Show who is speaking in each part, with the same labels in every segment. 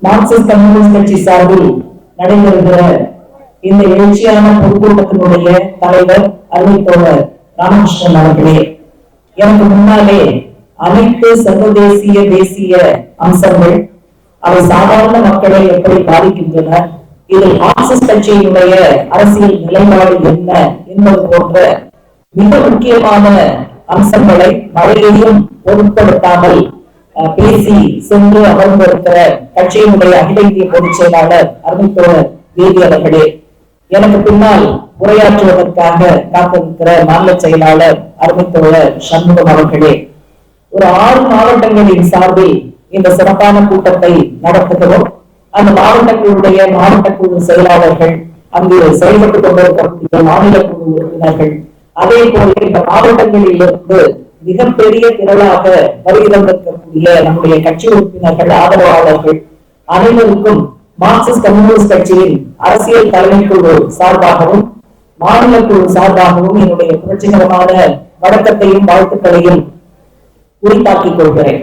Speaker 1: Marxist communist கட்சி சார்பில் நடைபெறுகிற இந்த எழுச்சியான பொதுக்கூட்டத்தினுடைய தலைவர் அறிவித்தோழர் ராமகிருஷ்ணன் அவர்களே, எனக்கு முன்னாலே அனைத்து சர்வதேசிய தேசிய அம்சங்கள் அவை சாதாரண மக்களை எப்படி பாதிக்கின்றன, இதில் மார்க்சிஸ்ட் கட்சியினுடைய அரசியல் நிலைப்பாடு என்ன என்பது போன்ற மிக முக்கியமான அம்சங்களை மழையையும் பொருட்படுத்தாமல் பேசி சென்று அமர்ந்திருக்கிற கட்சியினுடைய அகில இந்திய பொதுச் செயலாளர் அருமைத்தோழர் தேவி அவர்களே, எனக்கு பின்னால் உரையாற்றுவதற்காக காத்திருக்கிற மாநில செயலாளர் அருமைத்தோழர் சண்முகம் அவர்களே, ஒரு 6 மாவட்டங்களின் சார்பில் இந்த சிறப்பான கூட்டத்தை நடத்துகிறோம். அந்த மாவட்டங்களுடைய மாவட்ட குழு செயலாளர்கள், அங்கு செயல்பட்டுக் கொண்டிருக்கக்கூடிய மாநில குழு உறுப்பினர்கள், அதே போல இந்த மாவட்டங்களில் இருந்து மிகப்பெரிய திரளாக வருகிறக்கூடிய நம்முடைய கட்சி உறுப்பினர்கள், ஆதரவாளர்கள் அனைவருக்கும் மார்க்சிஸ்ட் கம்யூனிஸ்ட் கட்சியின் அரசியல் தலைமை குழு சார்பாகவும் மாநில குழு சார்பாகவும் என்னுடைய புரட்சிகரமான வணக்கத்தையும் வாழ்த்துக்களையும் உரித்தாக்கிக் கொள்கிறேன்.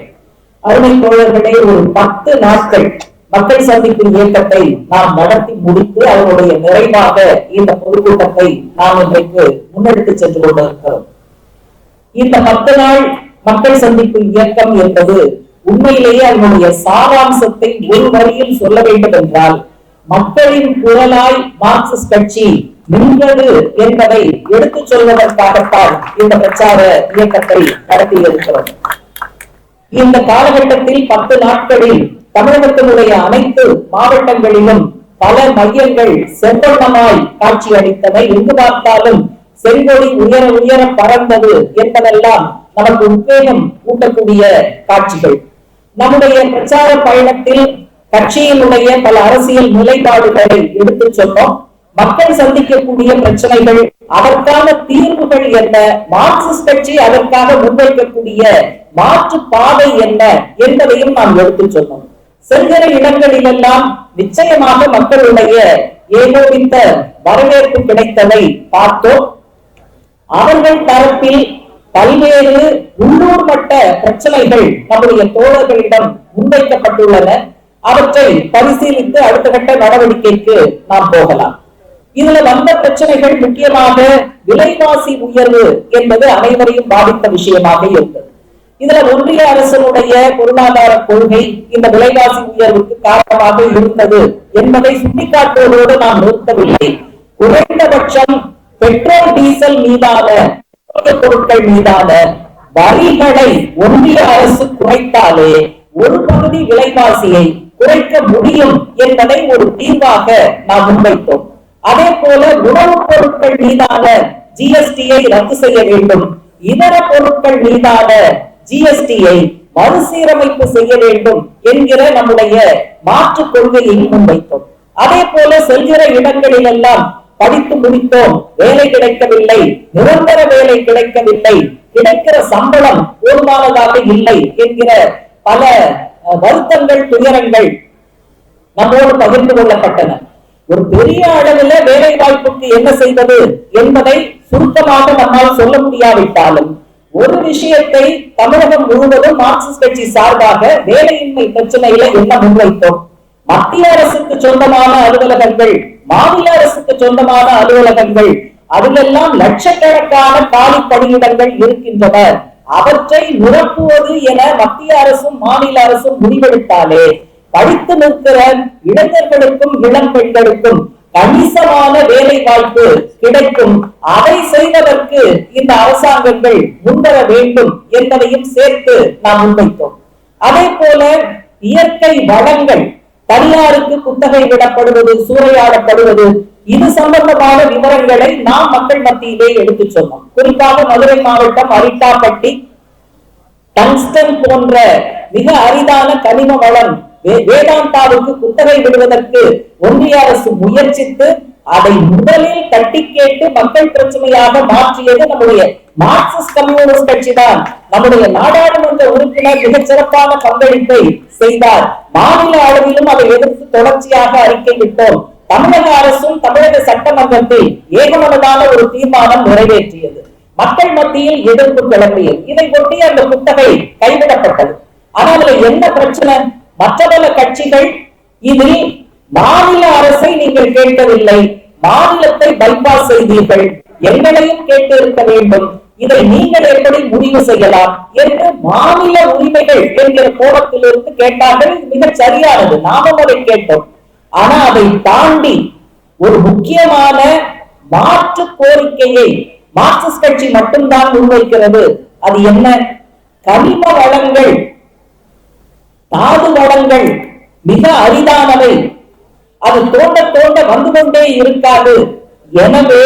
Speaker 1: அருமை தோழர்களே, ஒரு 10 நாட்கள் மக்கள் சந்திப்பு இயக்கத்தை நாம் நடத்தி முடித்து அதனுடைய நிறைவாக இந்த பொதுக்கூட்டத்தை நாம் இன்றைக்கு முன்னெடுத்து சென்று கொண்டிருக்கிறோம். இந்த 10 நாள் மக்கள் சந்திப்பு இயக்கம் என்பது உண்மையிலேயே அதனுடைய சாராம்சத்தை ஒரு வரியில் சொல்ல வேண்டும் என்றால், மக்களின் குரலாய் மார்க்சிஸ்ட் கட்சி நின்றது என்பதை எடுத்துச் சொல்வதற்காகத்தான் இந்த பிரச்சார இயக்கத்தை நடத்தி இருக்கிறோம். இந்த காலகட்டத்தில் 10 நாட்களில் தமிழகத்தினுடைய அனைத்து மாவட்டங்களிலும் பல மையங்கள் செவ்வண்ணமாய் காட்சி அளித்தவை. எங்கு பார்த்தாலும் செங்கொடி உயர உயர பறந்தது என்பதெல்லாம் நமக்கு உத்வேகம் ஊட்டக்கூடிய காட்சிகள். நம்முடைய பிரச்சார பயணத்தில் கட்சியினுடைய பல அரசியல் நிலைப்பாடுகளை எடுத்துச் சொன்னோம். மக்கள் சந்திக்கக்கூடிய பிரச்சனைகள், அதற்கான தீர்வுகள் என்ன, மார்க்சிஸ்ட் கட்சி அதற்காக முன்வைக்கக்கூடிய மாற்று பாதை என்ன என்பதையும் நாம் எடுத்துச் சொன்னோம். செல்கிற இடங்களிலெல்லாம் நிச்சயமாக மக்களுடைய ஏகோபித்த வரவேற்பு கிடைத்ததை பார்த்தோம். அவர்கள் தரப்பில் பல்வேறு உள்ளூர் மட்ட பிரச்சனைகள் நம்முடைய தோழர்களிடம் முன்வைக்கப்பட்டுள்ளன. அவற்றை பரிசீலித்து அடுத்த கட்ட நடவடிக்கைக்கு நாம் போகலாம். இதுல வந்த பிரச்சனைகள் முக்கியமாக விலைவாசி உயர்வு என்பது அனைவரையும் பாதித்த விஷயமாக இருந்தது. இதுல ஒன்றிய அரசினுடைய பொருளாதார கொள்கை இந்த விலைவாசி உயர்வுக்கு காரணமாக இருந்தது என்பதை சுட்டிக்காட்டுவதோடு நாம் நிறுத்தவில்லை. குறைந்தபட்சம் பெட்ரோல் டீசல் மீதான பொருட்கள் மீதான வரிகளை ஒன்றிய அரசு குறைத்தாலே ஒரு பகுதி விலைவாசியை குறைக்க முடியும் என்பதை ஒரு தீர்வாக நாம் முன்வைத்தோம். அதே போல உணவுப் பொருட்கள் மீதான ஜிஎஸ்டியை ரத்து செய்ய வேண்டும், இதர பொருட்கள் மீதான ஜிஎஸ்டியை மறுசீரமைப்பு செய்ய வேண்டும் என்கிற நம்முடைய மாற்று கொள்கையை முன்வைத்தோம். அதே போல செல்கிற இடங்களில் எல்லாம் படித்து முடித்தோம், வேலை கிடைக்கவில்லை, நிரந்தர வேலை கிடைக்கவில்லை, கிடைக்கிற சம்பளம் போதுமானதாக இல்லை என்கிற பல வருத்தங்கள், துயரங்கள் நம்மோடு பகிர்ந்து கொள்ளப்பட்டன. ஒரு பெரிய அளவில் வேலை வாய்ப்புக்கு என்ன செய்வது என்பதை சுருக்கமாக நம்மால் சொல்ல முடியாவிட்டாலும் ஒரு விஷயத்தை தமிழகம் முழுவதும் மார்க்சிஸ்ட் கட்சி சார்பாக வேலையின்மை பிரச்சனையில என்ன முன்வைத்தோம். மத்திய அரசுக்கு சொந்தமான அலுவலகங்கள், மாநில அரசுக்கு சொந்தமான அலுவலகங்கள், அதிலெல்லாம் லட்சக்கணக்கான காலி பணியிடங்கள் இருக்கின்றன. அவற்றை நிரப்புவது என மத்திய அரசும் மாநில அரசும் முடிவெடுத்தாலே படித்து நிற்கிற இளைஞர்களுக்கும் இளம் பெண்களுக்கும் கணிசமான வேலை வாய்ப்பு கிடைக்கும். அதை செய்வதற்கு இந்த அரசாங்கங்கள் முன்வர வேண்டும் என்பதையும் சேர்த்து நாம் முன்வைத்தோம். அதே போல இயற்கை வளங்கள் தனியாருக்கு குத்தகை விடப்படுவது, சூறையாடப்படுவது, இது சம்பந்தமான விவரங்களை நாம் மக்கள் மத்தியிலே எடுத்துச் சொன்னோம். குறிப்பாக மதுரை மாவட்டம் அரிட்டாப்பட்டி டங்ஸ்டன் போன்ற மிக அரிதான கனிம வளம் வேதாந்தாவுக்கு குத்தகை விடுவதற்கு ஒன்றிய அரசு முயற்சித்து அதை முதலில் தட்டி கேட்டு மக்கள் பிரச்சனையாக மாற்றியது நம்முடைய மார்க்சிஸ்ட் கம்யூனிஸ்ட் கட்சி தான். நம்முடைய நாடாளுமன்ற உறுப்பினர் மிகச் சிறப்பான பங்களிப்பை செய்தார். மாநில அளவிலும் அதை எதிர்த்து தொடர்ச்சியாக அறிக்கை விட்டோம். தமிழக அரசும் தமிழக சட்டமன்றத்தில் ஏகமனதான ஒரு தீர்மானம் நிறைவேற்றியது. மக்கள் மத்தியில் எதிர்ப்பு கிளம்பியது. இதை ஒட்டி அந்த குத்தகை கைவிடப்பட்டது. ஆனால் என்ன பிரச்சனை, மற்ற பல கட்சிகள் இதில் மாநில அரசை நீங்கள் கேட்கவில்லை, மாநிலத்தை பைபாஸ் செய்தீர்கள், எங்களையும் கேட்டு இருக்க வேண்டும், இதை நீங்கள் எப்படி முடிவு செய்யலாம் என்று மாநில உரிமைகள் என்கிற கோணத்திலிருந்து கேட்டார்கள். மிக சரியானது, நாமும் அதை கேட்டோம். ஆனா அதை தாண்டி ஒரு முக்கியமான மாற்று கோரிக்கையை மார்க்சிஸ்ட் கட்சி மட்டும்தான் முன்வைக்கிறது. அது என்ன? கனிம வளங்கள், தாது வளங்கள் மிக அரிதானவை, அது தோண்ட தோண்ட வந்து கொண்டே இருக்காது. எனவே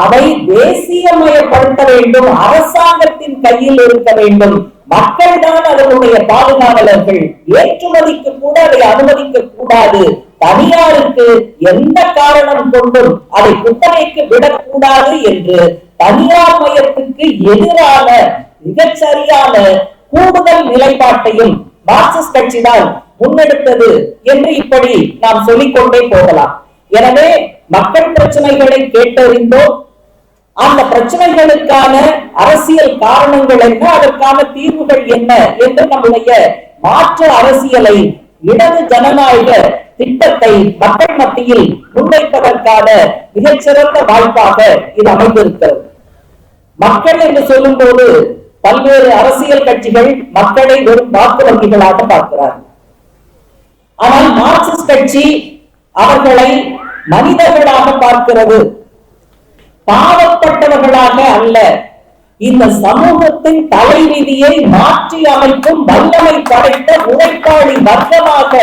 Speaker 1: அவை தேசியமயப்படுத்த வேண்டும், அரசாங்கத்தின் கையில் இருக்க வேண்டும், மக்கள் தான் அதனுடைய பாதுகாவலர்கள், ஏற்றுமதிக்கு கூட அதை அனுமதிக்க கூடாது, தனியாருக்கு எந்த காரணம் கொண்டும் அதை குத்தகைக்கு விடக்கூடாது என்று தனியார் மயத்துக்கு எதிரான மிகச்சரியான கூடுதல் நிலைப்பாட்டையும் மார்க்சிஸ்ட் கட்சிதான் முன்னெடுத்தது என்று இப்படி நாம் சொல்லிக்கொண்டே போகலாம். எனவே மக்கள் பிரச்சனைகளை கேட்டறிந்தோம், அந்த பிரச்சனைகளுக்கான அரசியல் காரணங்கள் என்ன, அதற்கான தீர்வுகள் என்ன என்று நம்முடைய மாற்று அரசியலை, இடது ஜனநாயக திட்டத்தை மக்கள் மத்தியில் முன்வைப்பதற்கான மிகச்சிறந்த வாய்ப்பாக இது அமைந்திருக்கிறது. மக்கள் என்று சொல்லும் போது பல்வேறு அரசியல் கட்சிகள் மக்களை வெறும் வாக்கு வங்கிகளாக பார்க்கிறார்கள். ஆனால் மார்க்சிஸ்ட் கட்சி அவர்களை மனிதர்களாக பார்க்கிறது, பாவப்பட்டவர்களாக அல்ல. இந்த சமூகத்தின் தலைவிதியை மாற்றி அமைக்கும் வல்லமை படைத்த உழைப்பாளி வர்க்கமாக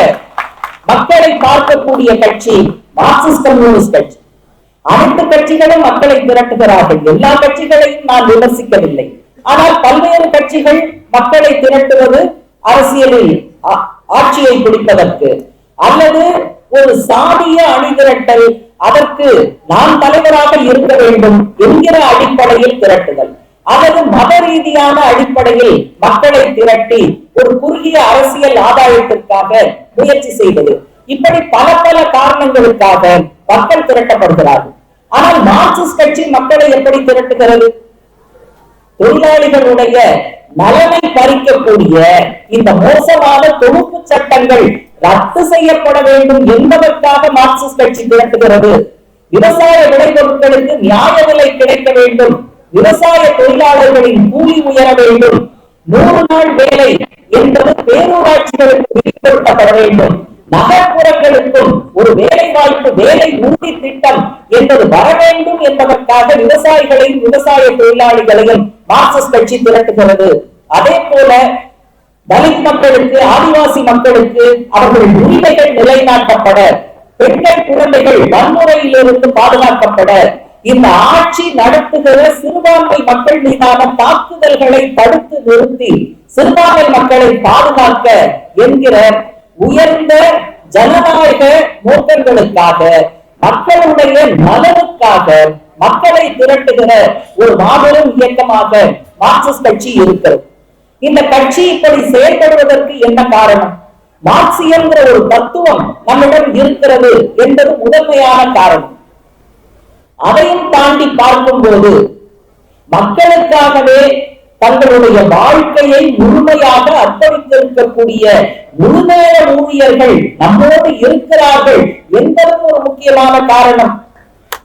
Speaker 1: மக்களை பார்க்கக்கூடிய கட்சி மார்க்சிஸ்ட் கம்யூனிஸ்ட் கட்சி. அனைத்து கட்சிகளும் மக்களை திரட்டுகிறார்கள், எல்லா கட்சிகளையும் நான் விமர்சிக்கவில்லை. ஆனால் பல்வேறு கட்சிகள் மக்களை திரட்டுவது அரசியலில் ஆட்சியை பிடிப்பதற்கு, அல்லது ஒரு சாதிய அணிதிரட்டல், அதற்கு நான் தலைவராக இருக்க வேண்டும் என்கிற அடிப்படையில் திரட்டுதல், அல்லது மத ரீதியான அடிப்படையில் மக்களை திரட்டி ஒரு குறுகிய அரசியல் ஆதாயத்திற்காக முயற்சி செய்வது, இப்படி பல பல காரணங்களுக்காக மக்கள் திரட்டப்படுகிறார்கள். ஆனால் மார்க்சிஸ்ட் கட்சி மக்களை எப்படி திரட்டுகிறது? தொழிலாளிகளுடைய நலனை பறிக்கக்கூடிய இந்த மோசமான தொகுப்பு சட்டங்கள் ரத்து செய்யப்பட வேண்டும் என்பதற்காக மார்க்சிஸ்ட் கட்சி திரட்டுகிறது. விவசாய விளைபொருட்களுக்கு நியாய விலை கிடைக்க வேண்டும், விவசாய தொழிலாளர்களின் கூலி உயர வேண்டும், 100 நாள் வேலை என்பது பேரூராட்சிகளுக்கு விரிவுபடுத்தப்பட வேண்டும், நகர்ப்புறங்களுக்கும் ஒரு வேலை வாய்ப்பு, வேலை உறுதி திட்டம் என்பது வர வேண்டும் என்பதற்காக விவசாயிகளையும் விவசாய தொழிலாளிகளையும் மார்க்சிஸ்ட் கட்சி திரட்டுகிறது. அதே போல தலித் மக்களுக்கு, ஆதிவாசி மக்களுக்கு அவர்களின் உரிமைகள் நிலைநாட்டப்பட, பெண்கள் குழந்தைகள் வன்முறையிலிருந்து பாதுகாக்கப்பட, இந்த ஆட்சி நடத்துகிற சிறுபான்மை மக்கள் மீதான தாக்குதல்களை தடுத்து நிறுத்தி சிறுபான்மை மக்களை பாதுகாக்க என்கிற உயர்ந்த ஜனநாயக நோக்கங்களுக்காக, மக்களுடைய நலனுக்காக மக்களை திரட்டுகிற ஒரு மாபெரும் இயக்கமாக மார்க்சிஸ்ட் கட்சி இருக்கிறது. இந்த கட்சி இப்படி செயல்படுவதற்கு என்ன காரணம்? மார்க்சியம்ங்கிற ஒரு தத்துவம் நம்மிடம் இருக்கிறது என்பது முதன்மையான காரணம். அதையும் தாண்டி பார்க்கும் போது மக்களுக்காகவே தங்களுடைய வாழ்க்கையை முழுமையாக அர்ப்பணித்திருக்கக்கூடிய முழுநேர ஊழியர்கள் நம்மோடு இருக்கிறார்கள் என்பதும் ஒரு முக்கியமான காரணம்.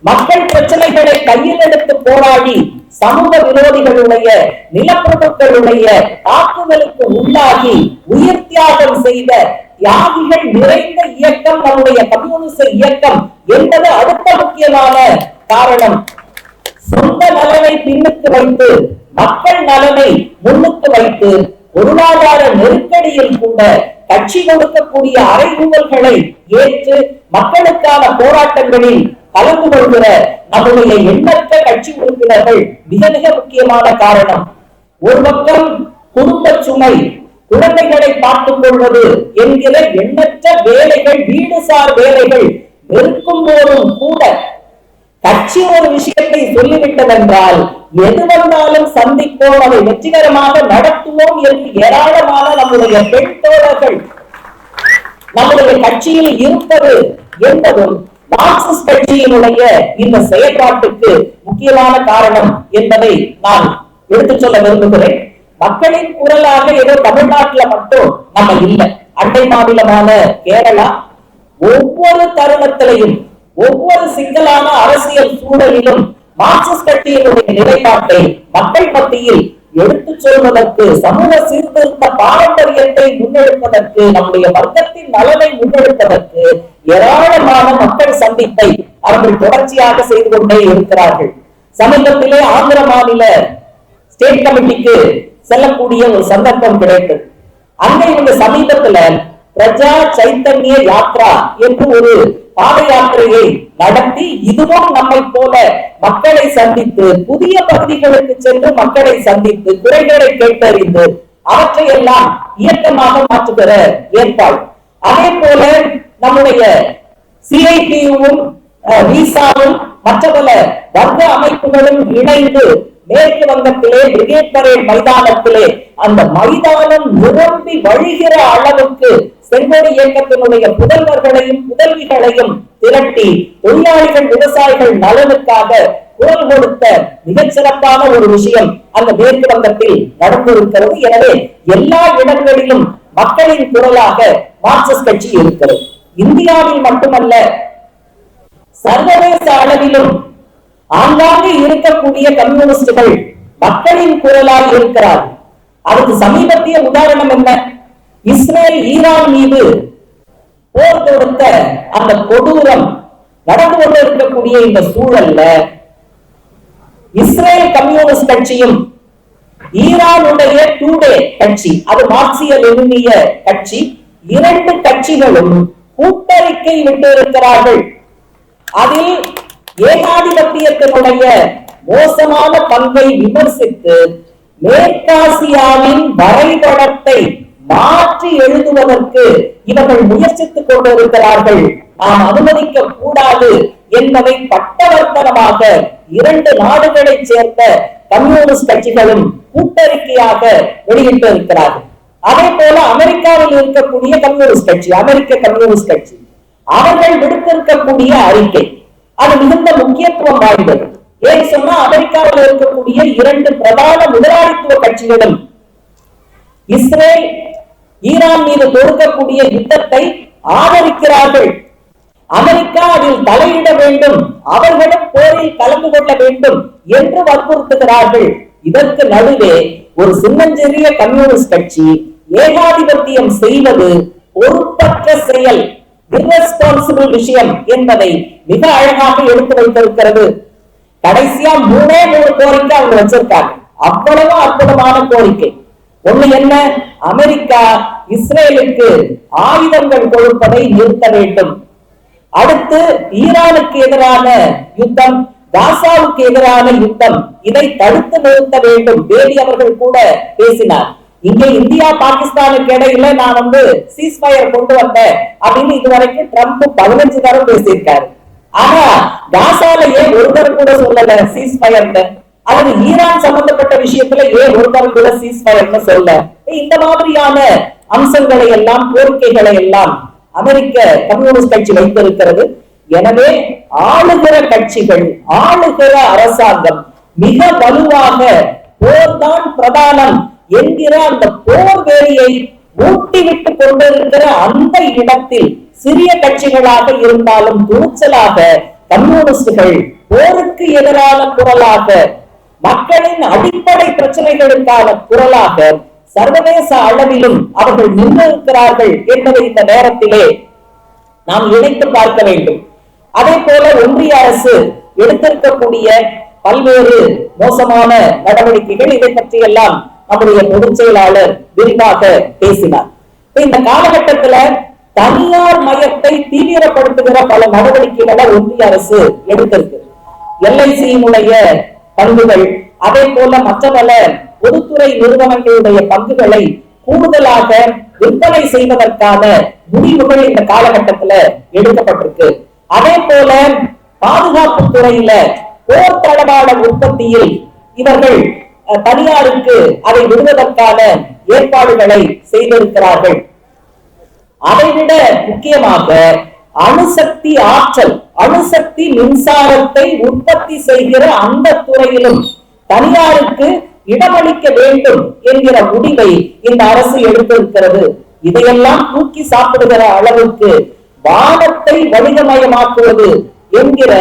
Speaker 1: மக்கள் பிரச்சனைகளை கையில் எடுத்து போராடி சமூக விரோதிகளுடைய, நிலப்பிரபுக்களுடைய தாக்குதலுக்கு உள்ளாகி உயிர் தியாகம் செய்த தியாகிகள் நிறைந்த இயக்கம் நம்முடைய கம்யூனிஸ்ட் இயக்கம் என்பது அடுத்த முக்கியமான காரணம். சொந்த நலனை பின்னுக்கு வைத்து மக்கள் நலனை முன்னுக்கு வைத்து பொருளாதார நெருக்கடியில் கூட கட்சி கொடுக்கக்கூடிய அறைகூவல்களை ஏற்று மக்களுக்கான போராட்டங்களில் கலந்து கொள்கிற நம்முடைய எண்ணற்ற கட்சி உறுப்பினர்கள் மிக மிக முக்கியமான காரணம். ஒரு பக்கம் குடும்ப சுமை, குழந்தைகளை பார்த்துக் கொள்வது என்கிற எண்ணற்ற வேலைகள், வீடுசார் வேலைகள் இருக்கும் போதும் கூட கட்சி ஒரு விஷயத்தை சொல்லிவிட்டதென்றால் எது வந்தாலும் சந்திப்போம், அதை வெற்றிகரமாக நடத்துவோம் என்று ஏராளமான நம்முடைய பெண் தோழர்கள் நம்முடைய கட்சியில் இருப்பது என்பதும் மார்க்சிஸ்ட் கட்சியினுடைய இந்த செயற்பாட்டுக்கு முக்கியமான காரணம் என்பதை நான் எடுத்துச் சொல்ல விரும்புகிறேன். மக்களின் குரலாக ஏதோ தமிழ்நாட்டில் மட்டும் நம்ம இல்லை, அண்டை மாநிலமான கேரளா, ஒவ்வொரு தருணத்திலையும் ஒவ்வொரு சிக்கலான அரசியல் சூழலிலும் மார்க்சிஸ்ட் கட்சியினுடைய நிலைப்பாட்டை மக்கள் மத்தியில் எடுத்துச் சொல்வதற்கு, சமூக சீர்திருத்த பாரம்பரியத்தை முன்னெடுப்பதற்கு, நம்முடைய வர்க்கத்தின் நலனை முன்னெடுப்பதற்கு ஏராளமான மக்கள் சந்திப்பை அவர்கள் தொடர்ச்சியாக செய்து கொண்டே இருக்கிறார்கள். சமீபத்திலே ஆந்திர மாநில ஸ்டேட் கமிட்டிக்கு செல்லக்கூடிய ஒரு சந்தர்ப்பம் கிடைத்தது. அங்கே இவங்க சமீபத்துல பிரஜா சைத்தன்ய யாத்ரா என்று ஒரு பாத யாத்திரையை நடத்தி, இதுவும் நம்மை போல மக்களை சந்தித்து, புதிய பகுதிகளுக்கு சென்று மக்களை சந்தித்து, குறைகளை கேட்டறிந்து அவற்றையெல்லாம் இயக்கமாக மாற்றுகிற ஏற்பாடு. அதே போல நம்முடைய சிஐடியும் விசாவும் மற்ற பல வர்க்க அமைப்புகளும் இணைந்து மேற்கு வங்கத்திலே பிரிகேட் பரேட் மைதானத்திலே அந்த மைதானம் நிரம்பி வழிகிற அளவுக்கு செங்கோடி இயக்கத்தினுடைய புதல்வர்களையும் புதல்விகளையும் திரட்டி தொழிலாளிகள் விவசாயிகள் நலனுக்காக குரல் கொடுத்த மிகச்சிறப்பான ஒரு விஷயம் அந்த மேற்கு வங்கத்தில் நடந்திருக்கிறது. எனவே எல்லா இடங்களிலும் மக்களின் குரலாக மார்க்சிஸ்ட் கட்சி இருக்கிறது. இந்தியாவில் மட்டுமல்ல, சர்வதேச அளவிலும் ஆங்காங்கே இருக்கக்கூடிய கம்யூனிஸ்டுகள் மக்களின் குரலாக இருக்கிறார். அதுக்கு சமீபத்திய உதாரணம் என்ன? இஸ்ரேல் ஈரான் மீது போர் தொடுத்த அந்த கொடூரம் நடந்து கொண்டு இருக்கக்கூடிய இந்த சூழல்ல இஸ்ரேல் கம்யூனிஸ்ட் கட்சியும் ஈரானுடைய டூடே கட்சி, அது மார்க்சிய லெனினிய கட்சி, இரண்டு கட்சிகளும் கூட்டறிக்கை விட்டு இருக்கிறார்கள். அதில் ஏகாதிபத்தியத்தினுடைய மோசமான பங்கை விமர்சித்து மேற்காசியாவின் வரைபடத்தை மாற்றி எழுதுவதற்கு இவர்கள் முயற்சித்துக் கொண்டிருக்கிறார்கள். நாம் அனுமதிக்க கூடாது என்பதை பட்டவர்த்தனமாக இரண்டு நாடுகளை சேர்ந்த கம்யூனிஸ்ட் கட்சிகளும் கூட்டறிக்கையாக வெளியிட்டு இருக்கிறார்கள். அதே போல அமெரிக்காவில் இருக்கக்கூடிய கம்யூனிஸ்ட் கட்சி, அமெரிக்க கம்யூனிஸ்ட் கட்சி, அவர்கள் விடுத்திருக்கக்கூடிய அறிக்கை அது மிகுந்த முக்கியத்துவம் வாய்ந்தது. ஏன் சொன்னா, அமெரிக்காவில் இருக்கக்கூடிய இரண்டு பிரதான முதலாளித்துவ கட்சிகளும் இஸ்ரேல் ஈரான் மீது தொடுக்கக்கூடிய யுத்தத்தை ஆதரிக்கிறார்கள். அமெரிக்கா அதில் தலையிட வேண்டும், அவர்களும் போரில் கலந்து கொள்ள வேண்டும் என்று வற்புறுத்துகிறார்கள். இதற்கு நடுவே ஒரு சின்னஞ்சிறிய கம்யூனிஸ்ட் கட்சி ஏகாதிபத்தியம் செய்வது பொறுப்பற்ற செயல், irresponsible விஷயம் என்பதை மிக அழகாக எடுத்து வைத்திருக்கிறது. கடைசியா மூணு கோரிக்கை அவங்க வச்சிருக்காங்க. அவ்வளவு அற்புதமான கோரிக்கை. ஒண்ணு என்ன? அமெரிக்கா இஸ்ரேலுக்கு ஆயுதங்கள் கொடுப்பதை நிறுத்த வேண்டும். அடுத்து ஈரானுக்கு எதிரான யுத்தம், காசாவுக்கு எதிரான யுத்தம், இதை தடுத்து நிறுத்த வேண்டும். பேடி அவர்கள் கூட பேசினார். இங்கே இந்தியா பாகிஸ்தானுக்கு இடையில நான் சீஸ்ஃபயர் கொண்டு வந்தேன் அப்படின்னு இதுவரைக்கும் ட்ரம்ப் 15 தரம் பேசியிருக்காரு. ஆனா காசால ஏன் ஒரு தரம் கூட சொல்லல சீஸ்ஃபயர்? அல்லது ஈரான் சம்பந்தப்பட்ட விஷயத்துல ஏன் ஒரு தரம் கூட சீஸ்ஃபயர்னு சொல்ல? இந்த மாதிரியான அம்சங்களை எல்லாம், கோரிக்கைகளை எல்லாம் அமெரிக்க கம்யூனிஸ்ட் கட்சி வைத்திருக்கிறது. எனவே ஆளுகிற கட்சிகள், ஆளுகிற அரசாங்கம் மிக வலுவாக போர்தான் பிரதானம் என்கிற அந்த போர் வேலையை ஊட்டிவிட்டு கொண்டிருக்கிற அந்த இடத்தில் சிறிய கட்சிகளாக இருந்தாலும் துணிச்சலாக கம்யூனிஸ்டுகள் போருக்கு எதிரான குரலாக, மக்களின் அடிப்படை பிரச்சனைகளுக்கான குரலாக சர்வதேச அளவிலும் அவர்கள் நின்றிருக்கிறார்கள் என்பதை இந்த நேரத்திலே நாம் இணைத்து பார்க்க வேண்டும். அதே போல ஒன்றிய அரசு எடுத்திருக்கக்கூடிய பல்வேறு மோசமான நடவடிக்கைகள், இதை பற்றி எல்லாம் நம்முடைய பொதுச் செயலாளர் விரிவாக பேசினார். இந்த காலகட்டத்துல தனியார் மயத்தை தீவிரப்படுத்துகிற பல நடவடிக்கைகளை ஒன்றிய அரசு எடுத்திருக்கு. எல்ஐசியினுடைய பங்குகள், அதே போல மற்ற பல பொதுத்துறை நிறுவனங்களுடைய பங்குகளை கூடுதலாக விற்பனை செய்வதற்கான முடிவுகள் இந்த காலகட்டத்துல எடுக்கப்பட்டிருக்கு. அதே போல பாதுகாப்பு துறையில போர் தளவாட உற்பத்தியில் இவர்கள் தனியாருக்கு அதை விடுவதற்கான ஏற்பாடுகளை செய்திருக்கிறார்கள். அதைவிட முக்கியமாக அணுசக்தி ஆற்றல், அணுசக்தி மின்சாரத்தை உற்பத்தி செய்கிற அந்த துறையிலும் தனியாருக்கு இடமளிக்க வேண்டும் என்கிற முடிவை இந்த அரசு எடுத்திருக்கிறது. இதையெல்லாம் தூக்கி சாப்பிடுகிற அளவுக்கு வானத்தை வணிகமயமாக்குவது என்கிற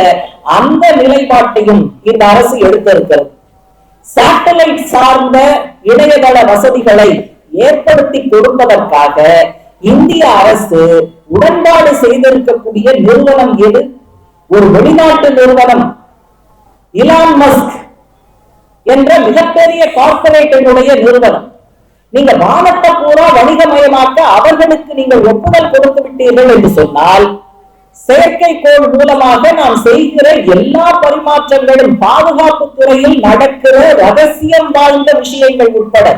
Speaker 1: அந்த நிலைப்பாட்டையும் இந்த அரசு எடுத்திருக்கிறது. சேட்டலைட் சார்ந்த இணையதள வசதிகளை ஏற்படுத்தி கொடுப்பதற்காக இந்திய அரசு உடன்பாடு செய்திருக்கக்கூடிய நிறுவனம் எது? ஒரு வெளிநாட்டு நிறுவனம், இலான் மஸ்க் என்ற மிகப்பெரிய கார்பரேட்டினுடைய நிறுவனம். நீங்க வானத்தை பூரா வணிகமயமாக்க அவர்களுக்கு நீங்கள் ஒப்புதல் கொடுத்து விட்டீர்கள் என்று சொன்னால், செயற்கைக்கோள் மூலமாக நாம் செய்கிற எல்லா பரிமாற்றங்களும் பாதுகாப்பு துறையில் நடக்கிற ரகசியம் வாழ்ந்த விஷயங்கள் உட்பட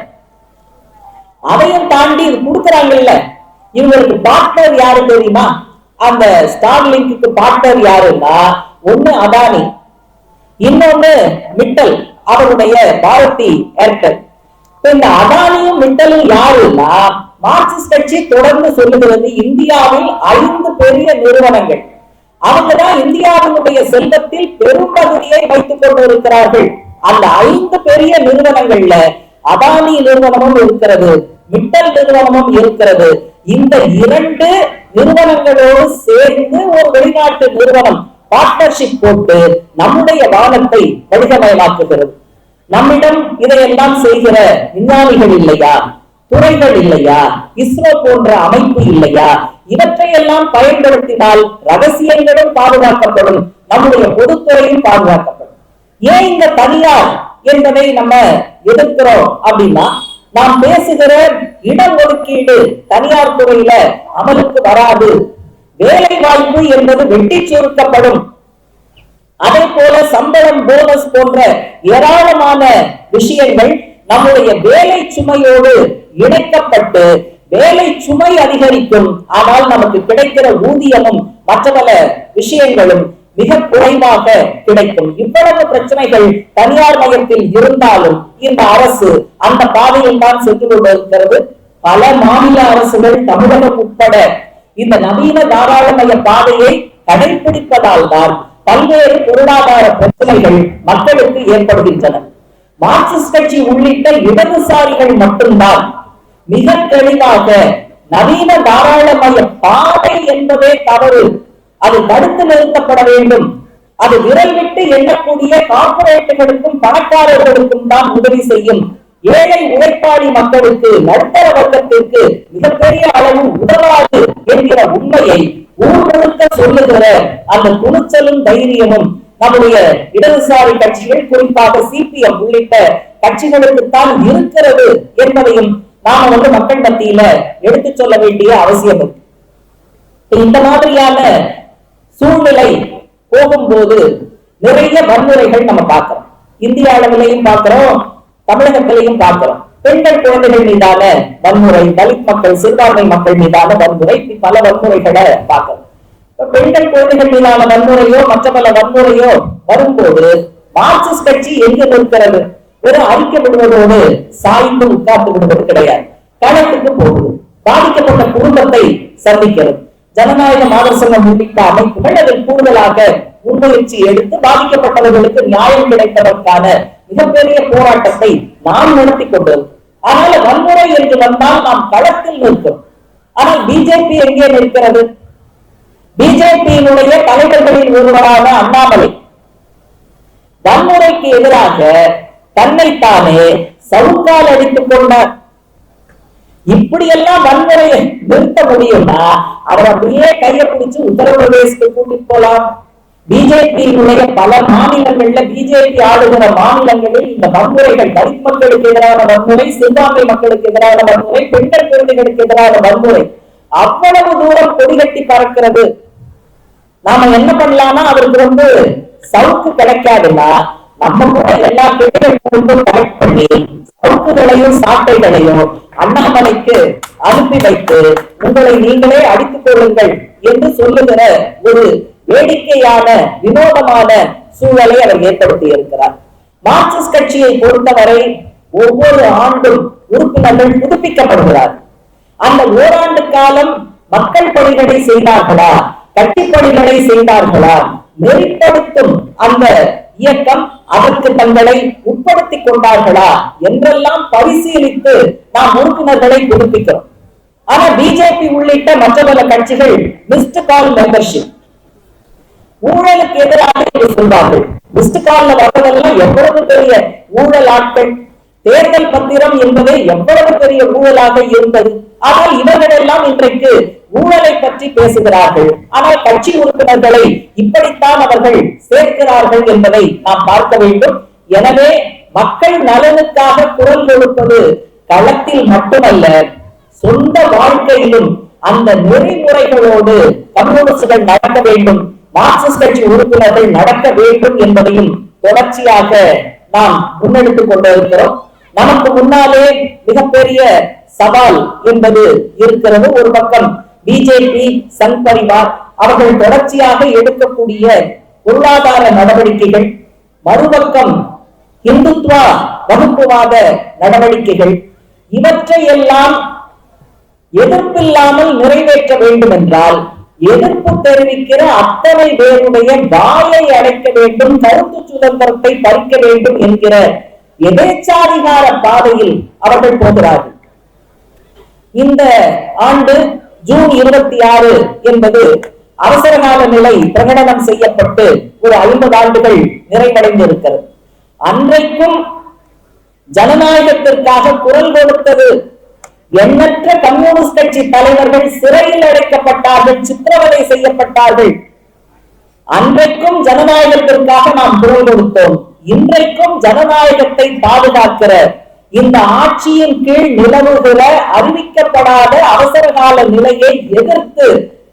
Speaker 1: அதையும் தாண்டி கொடுக்கிறாங்கல்ல. இவங்களுக்கு பார்ட்னர் யாரு தெரியுமா? அந்த ஸ்டார்லிங்க்கு பார்ட்னர் யாருன்னா, ஒண்ணு அதானி, இன்னொன்னு மிட்டல், அவருடைய பாரதி ஏர்டெல். இந்த அதானியும் மிட்டலும் யாருன்னா, மார்க்சிஸ்ட் கட்சி தொடர்ந்து சொல்லுகிறது இந்தியாவில் 5 பெரிய நிறுவனங்கள், அவங்கதான் இந்தியாவினுடைய செல்வத்தில் பெரும்பகுதியை வைத்துக் கொண்டு இருக்கிறார்கள். அந்த 5 பெரிய நிறுவனங்கள்ல அதானி நிறுவனமும் இருக்கிறது, மிட்டல் நிறுவனமும் இருக்கிறது. இந்த 2 நிறுவனங்களோடு சேர்ந்து ஒரு வெளிநாட்டு நிறுவனம் பார்ட்னர்ஷிப் போட்டு நம்முடைய வானத்தை வணிகமயமாக்குகிறது. நம்மிடம் இதையெல்லாம் செய்கிற விஞ்ஞானிகள் இல்லையா? துறைகள் இல்லையா? இஸ்ரோ போன்ற அமைப்பு இல்லையா? இவற்றையெல்லாம் பயன்படுத்தினால் ரகசியங்களும் பாதுகாக்கப்படும், நம்முடைய பொதுத்துறையும் பாதுகாக்கப்படும். ஏன் இந்த தனியார் என்பதை நம்ம எதிர்க்கிறோம் அப்படின்னா, நாம் பேசுகிற இடஒதுக்கீடு தனியார் துறையில அமலுக்கு வராது, வேலை வாய்ப்பு என்பது வெட்டி சுருக்கப்படும், அதே போல சம்பளம், போனஸ் போன்ற ஏராளமான விஷயங்கள் நம்முடைய வேலை சுமையோடு இணைக்கப்பட்டு வேலை சுமை அதிகரிக்கும். ஆனால் நமக்கு கிடைக்கிற ஊதியமும் மற்ற பல விஷயங்களும் மிக குறைவாக கிடைக்கும். இவ்வளவு பிரச்சனைகள் தனியார் மையத்தில் இருந்தாலும் இந்த அரசு அந்த பாதையில் தான் சென்று கொண்டிருக்கிறது. பல மாநில அரசுகள் தமிழகம் உட்பட இந்த நவீன தாராளமய பாதையை கடைபிடிப்பதால் தான் பல்வேறு பொருளாதார பிரச்சனைகள் மக்களுக்கு ஏற்படுகின்றன. மார்க்சிஸ்ட் கட்சி உள்ளிட்ட இடதுசாரிகள் மட்டும்தான் மிக தெளிவாக நவீன தாராளமய பாதை என்பதே தவறு, அது தடுத்து நிறுத்தப்பட வேண்டும், அது விரல் விட்டு எண்ணக்கூடிய கார்பரேட்டுகளுக்கும் பணக்காரர்களுக்கும் தான் உதவி செய்யும், ஏழை உழைப்பாளி மக்களுக்கு, நடுத்தர வர்க்கத்திற்கு மிகப்பெரிய அளவு உதவாது என்கிற உண்மையை ஊர் முழுக்க சொல்லுகிற அந்த துணிச்சலும் தைரியமும் நம்முடைய இடதுசாரி கட்சிகள், குறிப்பாக சிபிஎம் உள்ளிட்ட கட்சிகளுக்குத்தான் இருக்கிறது என்பதையும் நாம மக்கள் மத்தியில எடுத்து சொல்ல வேண்டிய அவசியம் இருக்கு. இந்த மாதிரியான சூழ்நிலை போகும்போது நிறைய வன்முறைகள் நம்ம பார்க்கிறோம். இந்திய அளவிலையும் பார்க்கிறோம், தமிழகத்திலையும் பார்க்கிறோம். பெண்கள், குழந்தைகள் மீதான வன்முறை, தலித் மக்கள், சிறுபான்மை மக்கள் மீதான வன்முறை, பல வன்முறைகளை பார்க்கிறோம். பெண்கள், குழந்தைகள் மீதான வன்முறையோ மற்ற பல வன்முறையோ வரும்போது மார்க்சிஸ்ட் கட்சி எங்கு நிற்கிறது? ஒரு அறிக்கை விடுவதோடு சாய்ந்து உட்கார்ந்து விடுவது கிடையாது. களத்துக்கு போகுது, பாதிக்கப்பட்ட குடும்பத்தை சந்திக்கிறது. ஜனநாயக மாதர் சங்கம் உள்ளிட்ட அமைப்புகள் அதில் கூடுதலாக முன்முயற்சி எடுத்து பாதிக்கப்பட்டவர்களுக்கு நியாயம் கிடைப்பதற்கான மிகப்பெரிய போராட்டத்தை நாம் நடத்தி கொண்டோம். ஆனால் வன்முறை என்று வந்தால் நாம் களத்தில் நிற்கிறோம். ஆனால் பிஜேபி எங்கே நிற்கிறது? பிஜேபியினுடைய தலைவர்களில் ஒருவரான அண்ணாமலை வன்முறைக்கு எதிராக தன்னைத்தானே சவுக்கால் அடித்துக் கொண்டார். இப்படியெல்லாம் வன்முறையை நிறுத்த முடியும்னா அவர் அப்படியே கையை பிடிச்சு உத்தரப்பிரதேசத்துக்கு கூட்டிட்டு போலாம். பிஜேபியினுடைய பல மாநிலங்கள்ல, பிஜேபி ஆளுகிற மாநிலங்களில் இந்த வன்முறைகள், தலித் மக்களுக்கு எதிரான வன்முறை, சிறுபான்மை மக்களுக்கு எதிரான வன்முறை, பெண்கள், குழந்தைகளுக்கு எதிரான வன்முறை அவ்வளவு தூரம் கொடிகட்டி பறக்கிறது. நாம என்ன பண்ணலாம்னா, அவருக்கு சவுக்கு கிடைக்காதுன்னா நம்ம கூட எல்லா பெண்களுக்கும் கலெக்ட் பண்ணி சவுக்குகளையும் சாட்டைகளையும் அண்ணாமலைக்கு அனுப்பி வைத்து உங்களை நீங்களே அடித்துக் கொள்ளுங்கள் என்று சொல்லுகிற ஒரு வேடிக்கையான, வினோதமான சூழலை அவர் ஏற்படுத்தி இருக்கிறார். மார்க்சிஸ்ட் கட்சியை பொறுத்தவரை ஒவ்வொரு ஆண்டும் உறுப்பினர்கள் புதுப்பிக்கப்படுகிறார். அந்த ஓராண்டு காலம் மக்கள் பணிகளை செய்தார்களா, கட்டிப்பணிகளை செய்தார்களா, நெறிப்படுத்தும் அந்த இயக்கம் அதற்கு தங்களை உட்படுத்திக் கொண்டார்களா என்றெல்லாம் பரிசீலித்து நாம் உறுப்பினர்களை புதுப்பிக்கிறோம். ஆனா பிஜேபி உள்ளிட்ட மற்ற பல கட்சிகள் மிஸ்டு கால் மெம்பர்ஷிப், ஊழலுக்கு எதிராக சொல்வார்கள். மிஸ்டு கால்ல வர்றதெல்லாம் எவ்வளவு பெரிய ஊழல் ஆட்கள், தேர்தல் பத்திரம் என்பது எவ்வளவு பெரிய ஊழலாக இருந்தது. ஆனால் இவர்கள் எல்லாம் இன்றைக்கு ஊழலை பற்றி பேசுகிறார்கள். ஆனால் கட்சி உறுப்பினர்களை இப்படித்தான் அவர்கள் சேர்க்கிறார்கள் என்பதை நாம் பார்க்க வேண்டும். எனவே மக்கள் நலனுக்காக குரல் கொடுப்பது களத்தில் மட்டுமல்ல, சொந்த வாழ்க்கையிலும் அந்த நெறிமுறைகளோடு கம்யூனிஸ்டுகள் நடக்க வேண்டும், மார்க்சிஸ்ட் கட்சி உறுப்பினர்கள் நடக்க வேண்டும் என்பதையும் தொடர்ச்சியாக நாம் முன்னெடுத்துக் கொண்டிருக்கிறோம். நமக்கு முன்னாலே மிகப்பெரிய சவால் என்பது இருக்கிறது. ஒரு பக்கம் பிஜேபி, சங் பரிவார் அவர்கள் தொடர்ச்சியாக எடுக்கக்கூடிய பொருளாதார நடவடிக்கைகள், மறுபக்கம் இந்துத்துவா வகுப்புவாத நடவடிக்கைகள், இவற்றை எல்லாம் எதிர்ப்பில்லாமல் நிறைவேற்ற வேண்டும் என்றால் எதிர்ப்பு தெரிவிக்கிற அத்தனை பேருடைய வாயை அடைக்க வேண்டும், கருத்து சுதந்திரத்தை பறிக்க வேண்டும் என்கிற எதேச்சாதிகார பாதையில் அவர்கள் போகிறார்கள். இந்த ஆண்டு ஜூன் 26 என்பது அவசரகால நிலை பிரகடனம் செய்யப்பட்டு ஒரு 50 ஆண்டுகள் நிறைவடைந்திருக்கிறது. அன்றைக்கும் ஜனநாயகத்திற்காக குரல் கொடுத்தது எண்ணற்ற கம்யூனிஸ்ட் கட்சி தலைவர்கள் சிறையில் அடைக்கப்பட்டார்கள், சித்திரவதை செய்யப்பட்டார்கள். அன்றைக்கும் ஜனநாயகத்திற்காக நாம் குரல் கொடுத்தோம். இன்றைக்கும் ஜனநாயகத்தை பாதுகாக்கிற இந்த ஆட்சியின் கீழ் நிலவுகிற அறிவிக்கப்படாத அவசரகால நிலையை எதிர்த்து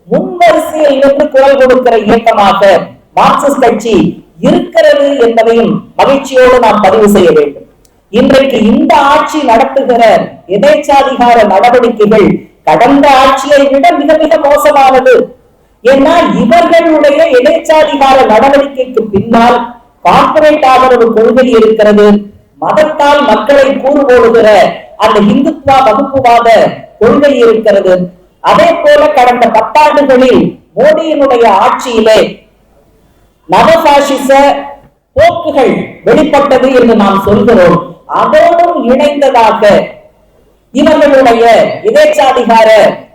Speaker 1: முன்வரிசையில் நின்று குரல் கொடுக்கிற இயக்கமாக மார்க்சிஸ்ட் கட்சி இருக்கிறது என்பதையும் மகிழ்ச்சியோடு நாம் பதிவு செய்ய வேண்டும். இன்றைக்கு இந்த ஆட்சி நடத்துகிற எதேச்சாதிகார நடவடிக்கைகள் கடந்த ஆட்சியை விட மிக மிக மோசமானது. ஏன்னா இவர்களுடைய எதேச்சாதிகார நடவடிக்கைக்கு பின்னால் கார்ப்பரேட் ஆதரவு கொள்கை இருக்கிறது, மதத்தால் மக்களை கூறு போடுகிற அந்த இந்துத்துவா வகுப்புவாத கொள்கை இருக்கிறது. அதே போல கடந்த 10 ஆண்டுகளில் மோடியினுடைய ஆட்சியிலே நவபாசிச போக்குகள் வெளிப்பட்டது என்று நாம் சொல்கிறோம். அதோடும் இணைந்ததாக இவர்களுடைய எதேச்சாதிகார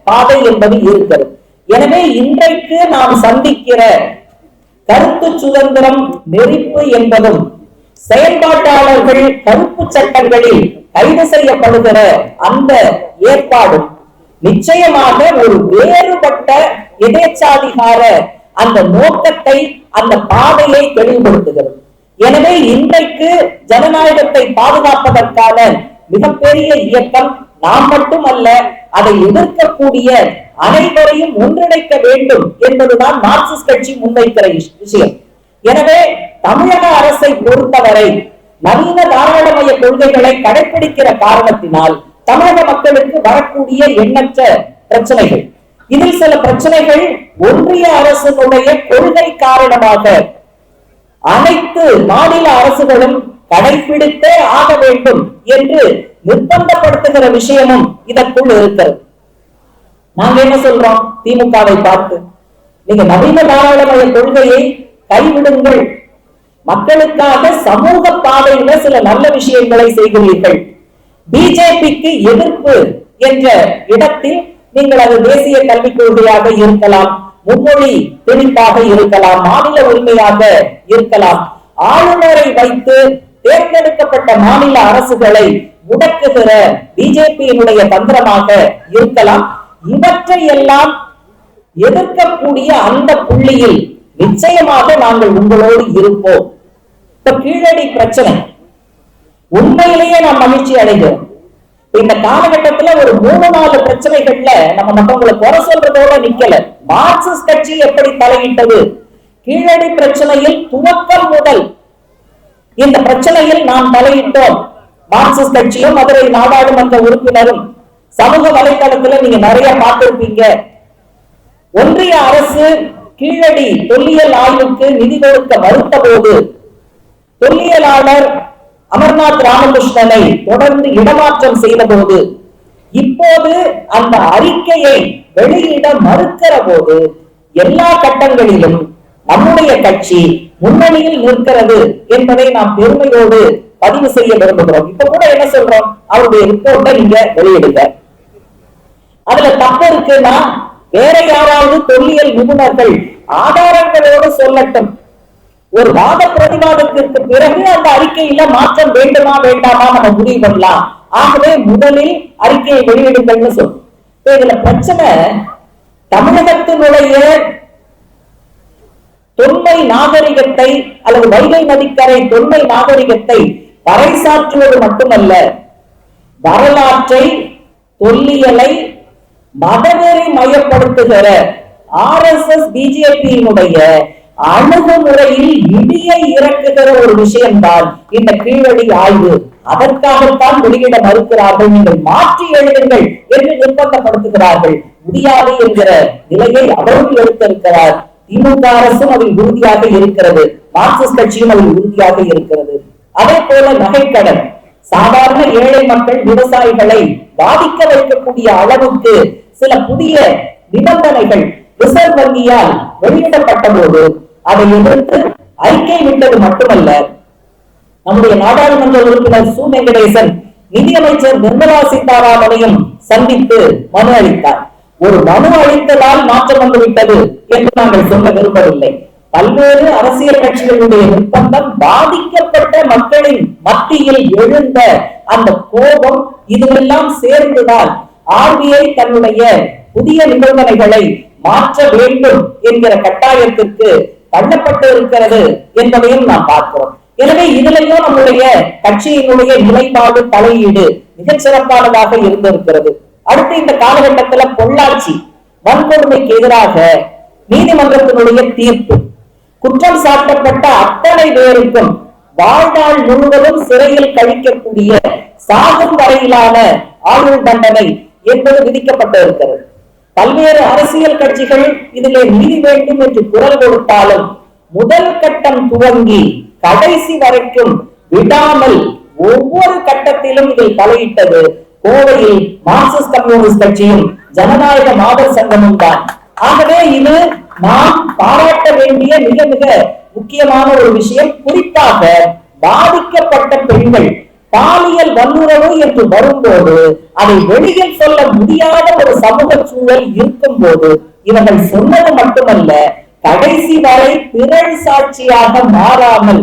Speaker 1: பாதை என்பது இருக்கிறது. எனவே இன்றைக்கு நாம் சந்திக்கிற கருத்து சுதந்திரம் நெறிப்பு என்பதும் செயல்பாட்டாளர்கள் கருப்பு சட்டங்களில் கைது செய்யப்படுகிற அந்த ஏற்பாடும் நிச்சயமாக ஒரு வேறுபட்ட எதேச்சாதிகார அந்த நோக்கத்தை, அந்த பாதையை தெளிவுபடுத்துகிறது. எனவே இன்றைக்கு ஜனநாயகத்தை பாதுகாப்பதற்கான மிகப்பெரிய இயக்கம் நாம் மட்டுமல்ல, அதை எதிர்க்கக்கூடிய அனைவரையும் ஒன்றிணைக்க வேண்டும் என்பதுதான் மார்க்சிஸ்ட் கட்சி முன்வைக்கிற விஷயம். எனவே தமிழக அரசை பொறுத்தவரை நவீன தாராளமய கொள்கைகளை கடைபிடிக்கிற காரணத்தினால் தமிழக மக்களுக்கு வரக்கூடிய எண்ணற்ற பிரச்சனைகள், இதில் சில பிரச்சனைகள் ஒன்றிய அரசினுடைய கொள்கை காரணமாக அனைத்து மாநில அரசுகளும் கடைபிடித்தே ஆக வேண்டும் என்று நிர்பந்தப்படுத்துகிற விஷயமும் இதற்குள் இருக்கிறது. நாங்க என்ன சொல்றோம்? திமுகவை பார்த்து நீங்க நவீன தாராளமய கொள்கையை கைவிடுங்கள், மக்களுக்காக சமூக பாதையில சில நல்ல விஷயங்களை செய்கிறீர்கள். பிஜேபிக்கு எதிர்ப்பு என்ற இடத்தில் நீங்கள் அது தேசிய கல்விக் கொள்கையாக இருக்கலாம், மும்மொழி திணிப்பாக இருக்கலாம், மாநில உரிமையாக இருக்கலாம், ஆளுநரை வைத்து தேர்ந்தெடுக்கப்பட்ட மாநில அரசுகளை முடக்குகிற பிஜேபியினுடைய தந்திரமாக இருக்கலாம். இவற்றை எல்லாம் எதிர்க்கக்கூடிய அந்த புள்ளியில் நிச்சயமாக நாங்கள் உங்களோடு இருப்போம். இப்ப கீழடி பிரச்சனை உண்மையிலேயே நாம் மகிழ்ச்சி அடைகிறோம். இந்த காலகட்டத்துல ஒரு 3-4 பிரச்சனைகள்ல நம்ம மற்றவங்களை குறை சொல்றதோட நிக்கல. மார்க்சிஸ்ட் கட்சி எப்படி தலையிட்டது? கீழடி பிரச்சனையில் துவக்கம் முதல் இந்த பிரச்சனையில் நாம் தலையிட்டோம். மார்க்சிஸ்ட் கட்சியும் மதுரை நாடாளுமன்ற உறுப்பினரும் சமூக வலைதளத்துல நீங்க நிறைய பார்த்திருப்பீங்க. ஒன்றிய அரசு கீழடி தொல்லியல் ஆய்வுக்கு நிதி கொடுக்க மறுத்த போது தொல்லியலாளர் அமர்நாத் ராமகிருஷ்ணனை தொடர்ந்து இடமாற்றம் செய்த போது, இப்போது அந்த அறிக்கையை வெளியிட மறுக்கிற போது எல்லா கட்டங்களிலும் நம்முடைய கட்சி முன்னணியில் நிற்கிறது என்பதை நாம் பெருமையோடு பதிவு செய்ய விரும்புகிறோம். இப்ப கூட என்ன சொல்றோம்? அவருடைய ரிப்போர்ட்டை நீங்க வெளியிடுங்க. அதுல தப்பு இருக்குன்னா வேற யாராவது தொல்லியல் நிபுணர்கள் ஆதாரங்களோடு சொல்லட்டும். ஒரு வாத பிரதிவாதத்திற்கு பிறகு அந்த அறிக்கையில மாற்றம் வேண்டுமா வேண்டாமா நம்ம முடிவு பண்ணலாம். ஆகவே முதலில் அறிக்கையை வெளியிடுங்கள்னு சொல்லும். இதுல பிரச்சனை, தமிழகத்தினுடைய தொன்மை நாகரிகத்தை அல்லது வைகை நதிக்கரை தொன்மை நாகரிகத்தை பறைசாற்றுவது மட்டுமல்ல, வரலாற்றை தொல்லியலை மதவெறி மையப்படுத்துகிற RSS பிஜேபியினுடைய அணுகுமுறையில் இடியை இறக்குகிற ஒரு விஷயம்தான் இந்த கீழடி ஆய்வு. அதற்காகத்தான் வெளியிட மறுக்கிறார்கள். நீங்கள் மாற்றி எழுதுங்கள் என்று நிர்பந்தப்படுத்துகிறார்கள். முடியாது என்கிற நிலையை அவரும் எடுத்திருக்கிறார். திமுக அரசும் அதில் உறுதியாக இருக்கிறது, மார்க்சிஸ்ட் கட்சியும் அதில் உறுதியாக இருக்கிறது. அதே போல நகைக்கடன், சாதாரண ஏழை மக்கள் விவசாயிகளை பாதிக்க வைக்கக்கூடிய அளவுக்கு சில புதிய நிபந்தனைகள் ரிசர்வ் வங்கியால் வெளியிடப்பட்ட போது அதை எதிர்த்து அறிக்கை விட்டது மட்டுமல்ல, நம்முடைய நாடாளுமன்ற உறுப்பினர் சு வெங்கடேசன் நிதியமைச்சர் நிர்மலா சீதாராமனையும் சந்தித்து மனு அளித்தார். ஒரு மனு அளித்ததால் மாற்றம் வந்துவிட்டது என்று நாங்கள் சொல்ல விரும்பவில்லை. பல்வேறு அரசியல் கட்சிகளுடைய நிர்பந்தம், பாதிக்கப்பட்ட மக்களின் மத்தியில் எழுந்த அந்த கோபம், இதுவெல்லாம் சேர்ந்துதான் RBI தன்னுடைய புதிய நிபந்தனைகளை மாற்ற வேண்டும் என்கிற கட்டாயத்திற்கு தள்ளப்பட்டு இருக்கிறது என்பதையும் நாம் பார்க்கிறோம். எனவே இதிலேயும் நம்முடைய கட்சியினுடைய நிலைப்பாடு, தலையீடு மிகச் சிறப்பானதாக இருந்திருக்கிறது. அடுத்து இந்த காலகட்டத்துல பொள்ளாச்சி வன்கொடுமைக்கு எதிராக நீதிமன்றத்தினுடைய தீர்ப்பு, குற்றம் சாட்டப்பட்ட அத்தனை பேருக்கும் வாழ்நாள் முழுவதும் சிறையில் கழிக்கக்கூடிய சாகும் வரையிலான ஆயுள் தண்டனை என்பது விதிக்கப்பட்டு இருக்கிறது. பல்வேறு அரசியல் கட்சிகள் இதிலே நீதி வேண்டும் என்று குரல் கொடுத்தாலும் முதல் கட்டம் துவங்கி கடைசி வரைக்கும் விடாமல் ஒவ்வொரு கட்டத்திலும் இதில் தலையிட்டது கோவையில் மார்க்சிஸ்ட் கம்யூனிஸ்ட் கட்சியும் ஜனநாயக மாதர் சங்கமும் தான். ஆகவே இது நாம் பாராட்ட வேண்டிய மிக மிக முக்கியமான ஒரு விஷயம். குறிப்பாக பாதிக்கப்பட்ட பெண்கள் பாலியல் வல்லுறவு என்று வரும்போது அதை வெளியில் சொல்ல முடியாத ஒரு சமூக சூழல் இருக்கும் போது இவர்கள் சொன்னது மட்டுமல்ல, கடைசி வரை பிறழ் சாட்சியாக மாறாமல்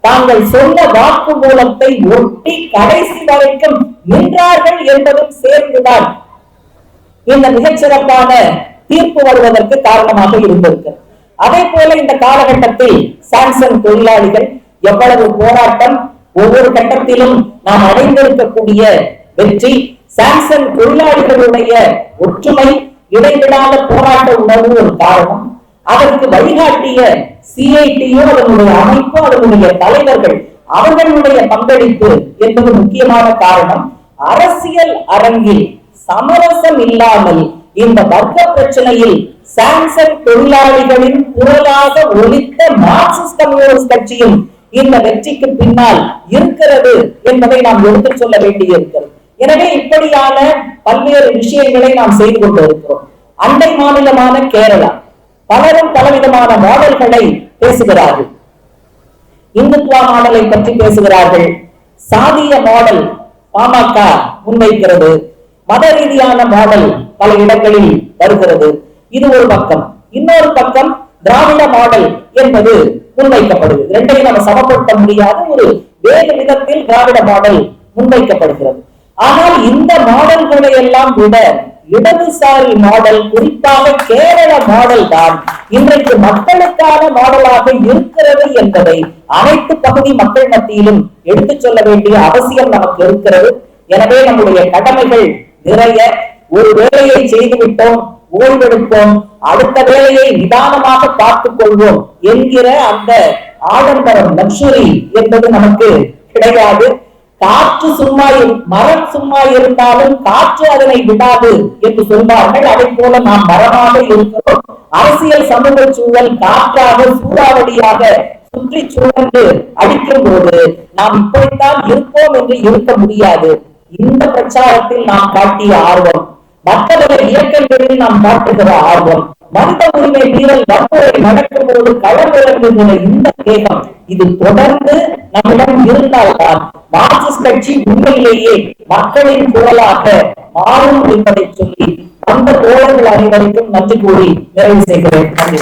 Speaker 1: தாங்கள் சொன்ன வாக்கு மூலத்தை ஒட்டி கடைசி வரைக்கும் நின்றார்கள் என்பதும் சேர்ந்துதான் இந்த மிகச்சிறப்பான தீர்ப்பு வருவதற்கு காரணமாக இருந்திருக்கிறது. அதே போல இந்த காலகட்டத்தில் சாம்சங் தொழிலாளிகள் எவ்வளவு போராட்டம், ஒவ்வொரு கட்டத்திலும் நாம் அடைந்திருக்கக்கூடிய வெற்றி, சாம்சங் தொழிலாளிகளுடைய ஒற்றுமை, இடைவிடாத போராட்ட உணர்வு ஒரு காரணம். அதற்கு வழிகாட்டிய CITO, அதனுடைய அமைப்பு, அதனுடைய தலைவர்கள், அவர்களுடைய பங்களிப்பு என்பது முக்கியமான காரணம். அரசியல் அரங்கில் சமரசம் இல்லாமல் இந்த வர்க்க பிரச்சனையில் சாம்சங் தொழிலாளிகளின் குரலாக ஒலித்த மார்க்சிஸ்ட் கம்யூனிஸ்ட் கட்சியும் இந்த வெற்றிக்கு பின்னால் இருக்கிறது என்பதை நாம் எடுத்துச் சொல்ல வேண்டியிருக்கிறது. எனவே இப்படியான பல்வேறு விஷயங்களை நாம் செய்து கொண்டு இருக்கிறோம். அண்டை மாநிலமான கேரளா பலரும் பலவிதமான மாடல்களை பேசுகிறார்கள். இந்துத்துவா மாடலை பற்றி பேசுகிறார்கள், சாதிய மாடல் பாமக முன்வைக்கிறது, மத ரீதியான மாடல் பல இடங்களில் வருகிறது. இது ஒரு பக்கம். இன்னொரு பக்கம் திராவிட மாடல் என்பது முன்வைக்கப்படுது. இரண்டையும் நம்ம சமப்படுத்த முடியாத ஒரு வேறு விதத்தில் திராவிட மாடல் முன்வைக்கப்படுகிறது. ஆனால் இந்த மாடல்களை எல்லாம் விட இடதுசாரி மாடல், குறிப்பாக கேரள மாடல் தான் இன்றைக்கு மக்களுக்கான மாடலாக இருக்கிறது என்பதை அனைத்து பகுதி மக்கள் மத்தியிலும் எடுத்துச் சொல்ல வேண்டிய அவசியம் நமக்கு இருக்கிறது. எனவே நம்முடைய கடமைகள் நிறைய. ஒரு வேலையை செய்துவிட்டோம், ஓய்வெடுப்போம், அடுத்த வேலையை நிதானமாக பார்த்துக் கொள்வோம் என்கிற அந்த ஆடம்பரம், லக்ஸுரி என்பது நமக்கு கிடையாது. காற்று சும்மா, மரம் சும்மா இருந்தாலும் காற்று அதனை விடாது என்று சொல்வார்கள். அதை போல நாம் மரமாக இருக்கிறோம். அரசியல் சமூக சூழல் காற்றாக, சூறாவளியாக சுற்றி சூழ்ந்து அடிக்கும் போது நாம் இப்படித்தான் இருப்போம் என்று இருக்க முடியாது. இந்த பிரச்சாரத்தில் நாம் காட்டிய ஆர்வம், மற்றவர்கள் இயக்கங்களில் நாம் காட்டுகிற ஆர்வம், மனித உரிமை மீறல் வன்முறை நடக்கும் போது களமிறங்குகிற இந்த வேகம், இது தொடர்ந்து நம்மிடம் இருந்தால்தான் மார்க்சிஸ்ட் கட்சி உண்மையிலேயே மக்களின் குரலாக மாறும் என்பதை சொல்லி அந்த தோழர்கள் அனைவருக்கும் நன்றி கூறி நிறைவு செய்கிறேன். நன்றி.